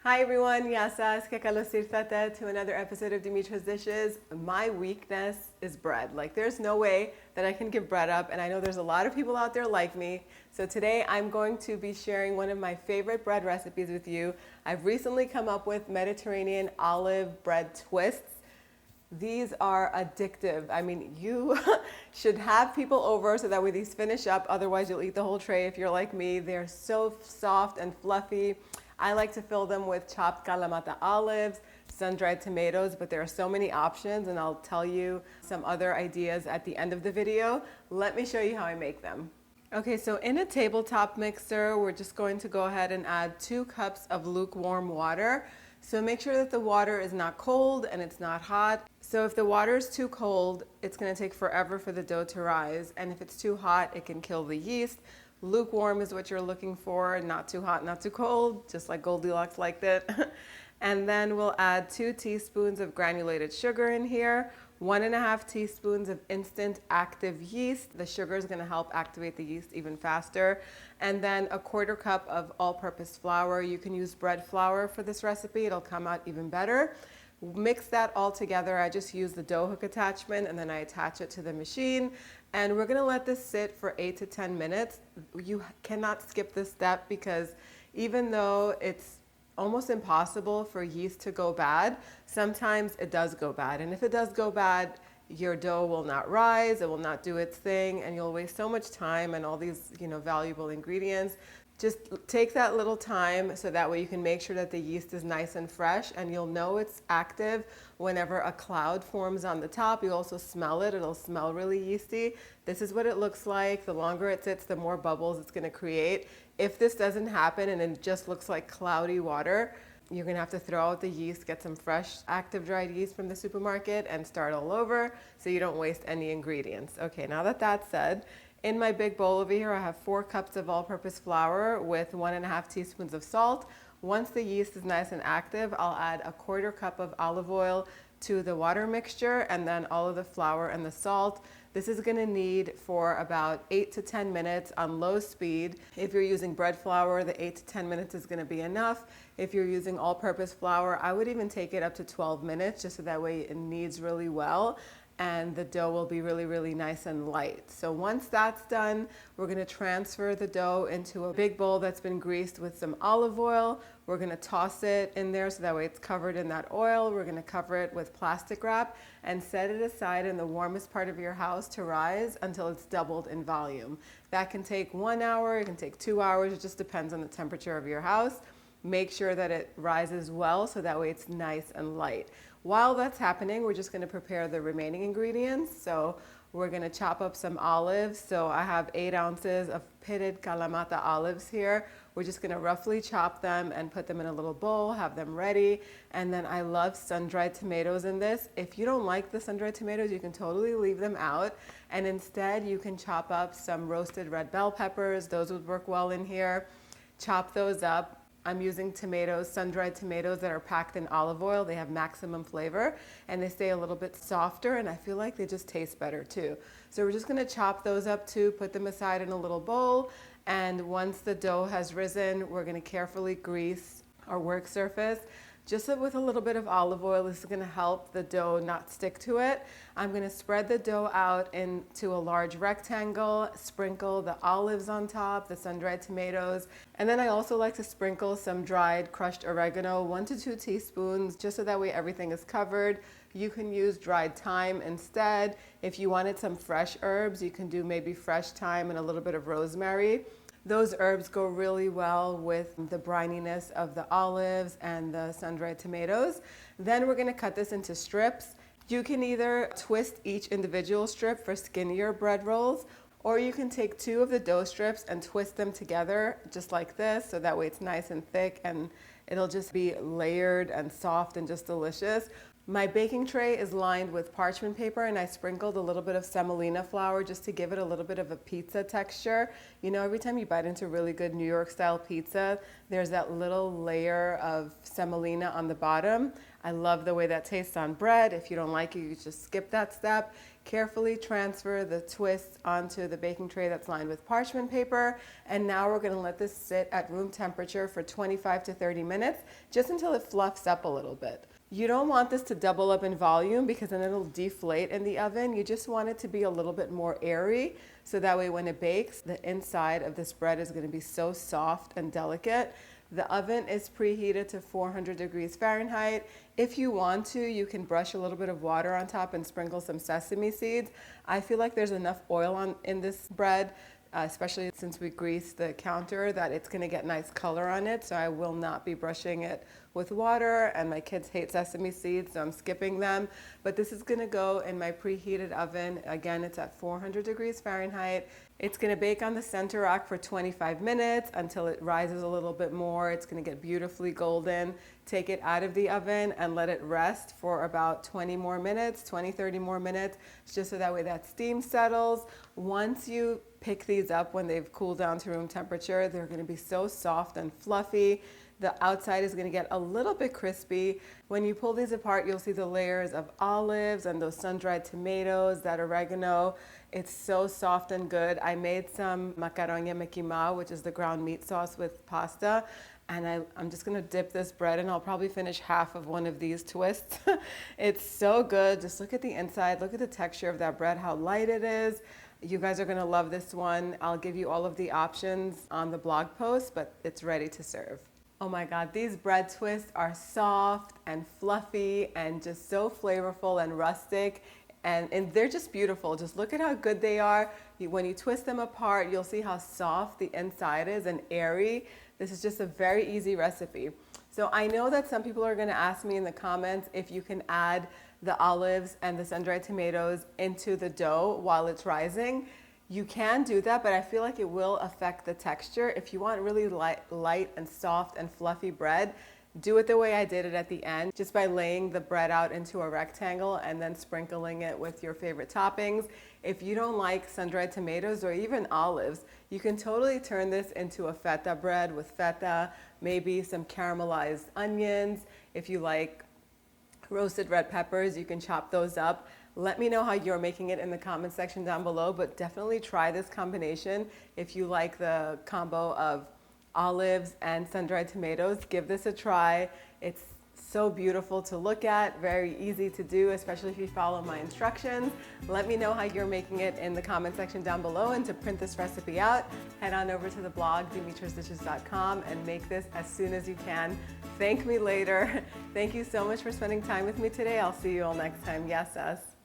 Hi everyone, yasas to another episode of Dimitra's Dishes. My weakness is bread. Like there's no way that I can give bread up, and I know there's a lot of people out there like me. So today I'm going to be sharing one of my favorite bread recipes with you. I've recently come up with Mediterranean olive bread twists. These are addictive. I mean, you should have people over so that way these finish up. Otherwise, you'll eat the whole tray if you're like me. They're so soft and fluffy. I like to fill them with chopped Kalamata olives, sun-dried tomatoes, but there are so many options, and I'll tell you some other ideas at the end of the video. Let me show you how I make them. Okay, so in a tabletop mixer, we're just going to go ahead and add 2 cups of lukewarm water. So make sure that the water is not cold and it's not hot. So if the water is too cold, it's going to take forever for the dough to rise. And if it's too hot, it can kill the yeast. Lukewarm is what you're looking for, not too hot, not too cold, just like Goldilocks liked it. And then we'll add 2 teaspoons of granulated sugar in here, 1.5 teaspoons of instant active yeast. The sugar is going to help activate the yeast even faster. And then 1/4 cup of all-purpose flour. You can use bread flour for this recipe. It'll come out even better. Mix that all together. I just use the dough hook attachment and then I attach it to the machine. And we're going to let this sit for 8 to 10 minutes. You cannot skip this step because even though it's almost impossible for yeast to go bad, sometimes it does go bad. And if it does go bad, your dough will not rise, it will not do its thing, and you'll waste so much time and all these, valuable ingredients. Just take that little time so that way you can make sure that the yeast is nice and fresh, and you'll know it's active whenever a cloud forms on the top. You also smell it. It'll smell really yeasty. This is what it looks like. The longer it sits, the more bubbles it's going to create. If this doesn't happen and it just looks like cloudy water, you're going to have to throw out the yeast, get some fresh active dried yeast from the supermarket, and start all over so you don't waste any ingredients. Okay, now that that's said, in my big bowl over here, I have 4 cups of all-purpose flour with 1.5 teaspoons of salt. Once the yeast is nice and active, I'll add 1/4 cup of olive oil to the water mixture and then all of the flour and the salt. This is going to knead for about 8 to 10 minutes on low speed. If you're using bread flour, the 8 to 10 minutes is going to be enough. If you're using all-purpose flour, I would even take it up to 12 minutes just so that way it kneads really well and the dough will be really, really nice and light. So once that's done, we're going to transfer the dough into a big bowl that's been greased with some olive oil. We're going to toss it in there so that way it's covered in that oil. We're going to cover it with plastic wrap and set it aside in the warmest part of your house to rise until it's doubled in volume. That can take 1 hour, it can take 2 hours, it just depends on the temperature of your house. Make sure that it rises well so that way it's nice and light. While that's happening, we're just going to prepare the remaining ingredients. So we're going to chop up some olives. So I have 8 ounces of pitted Kalamata olives here. We're just going to roughly chop them and put them in a little bowl, have them ready. And then I love sun-dried tomatoes in this. If you don't like the sun-dried tomatoes, you can totally leave them out. And instead, you can chop up some roasted red bell peppers. Those would work well in here. Chop those up. I'm using tomatoes, sun-dried tomatoes that are packed in olive oil. They have maximum flavor and they stay a little bit softer, and I feel like they just taste better too. So we're just going to chop those up too, put them aside in a little bowl, and once the dough has risen, we're going to carefully grease our work surface. Just with a little bit of olive oil, this is going to help the dough not stick to it. I'm going to spread the dough out into a large rectangle, sprinkle the olives on top, the sun-dried tomatoes, and then I also like to sprinkle some dried crushed oregano, 1 to 2 teaspoons, just so that way everything is covered. You can use dried thyme instead. If you wanted some fresh herbs, you can do maybe fresh thyme and a little bit of rosemary. Those herbs go really well with the brininess of the olives and the sun-dried tomatoes. Then we're going to cut this into strips. You can either twist each individual strip for skinnier bread rolls, or you can take 2 of the dough strips and twist them together just like this, so that way it's nice and thick and it'll just be layered and soft and just delicious. My baking tray is lined with parchment paper, and I sprinkled a little bit of semolina flour just to give it a little bit of a pizza texture. You know, every time you bite into really good New York style pizza, there's that little layer of semolina on the bottom. I love the way that tastes on bread. If you don't like it, you just skip that step. Carefully transfer the twist onto the baking tray that's lined with parchment paper. And now we're gonna let this sit at room temperature for 25 to 30 minutes, just until it fluffs up a little bit. You don't want this to double up in volume because then it'll deflate in the oven. You just want it to be a little bit more airy, so that way when it bakes, the inside of this bread is gonna be so soft and delicate. The oven is preheated to 400 degrees Fahrenheit. If you want to, you can brush a little bit of water on top and sprinkle some sesame seeds. I feel like there's enough oil in this bread, especially since we greased the counter, that it's gonna get nice color on it. So I will not be brushing it with water, and my kids hate sesame seeds, so I'm skipping them. But this is gonna go in my preheated oven. Again, it's at 400 degrees Fahrenheit. It's gonna bake on the center rack for 25 minutes until it rises a little bit more. It's gonna get beautifully golden. Take it out of the oven and let it rest for about 20 more minutes, 20, 30 more minutes, just so that way that steam settles. Once you pick these up, when they've cooled down to room temperature, they're gonna be so soft and fluffy. The outside is gonna get a little bit crispy. When you pull these apart, you'll see the layers of olives and those sun-dried tomatoes, that oregano. It's so soft and good. I made some macaroni mekima, which is the ground meat sauce with pasta. And I'm just gonna dip this bread, and I'll probably finish half of one of these twists. It's so good. Just look at the inside, look at the texture of that bread, how light it is. You guys are gonna love this one. I'll give you all of the options on the blog post, but it's ready to serve. Oh my God, these bread twists are soft and fluffy and just so flavorful and rustic. And they're just beautiful. Just look at how good they are. When you twist them apart, you'll see how soft the inside is and airy. This is just a very easy recipe. So I know that some people are gonna ask me in the comments if you can add the olives and the sun-dried tomatoes into the dough while it's rising. You can do that, but I feel like it will affect the texture. If you want really light and soft and fluffy bread, do it the way I did it at the end, just by laying the bread out into a rectangle and then sprinkling it with your favorite toppings. If you don't like sun-dried tomatoes or even olives, you can totally turn this into a feta bread with feta, maybe some caramelized onions. If you like roasted red peppers, you can chop those up. Let me know how you're making it in the comment section down below, but definitely try this combination. If you like the combo of olives and sun-dried tomatoes, give this a try. It's so beautiful to look at, very easy to do, especially if you follow my instructions. Let me know how you're making it in the comment section down below, and to print this recipe out, head on over to the blog, dimitrasdishes.com, and make this as soon as you can. Thank me later. Thank you so much for spending time with me today. I'll see you all next time. Yes, us.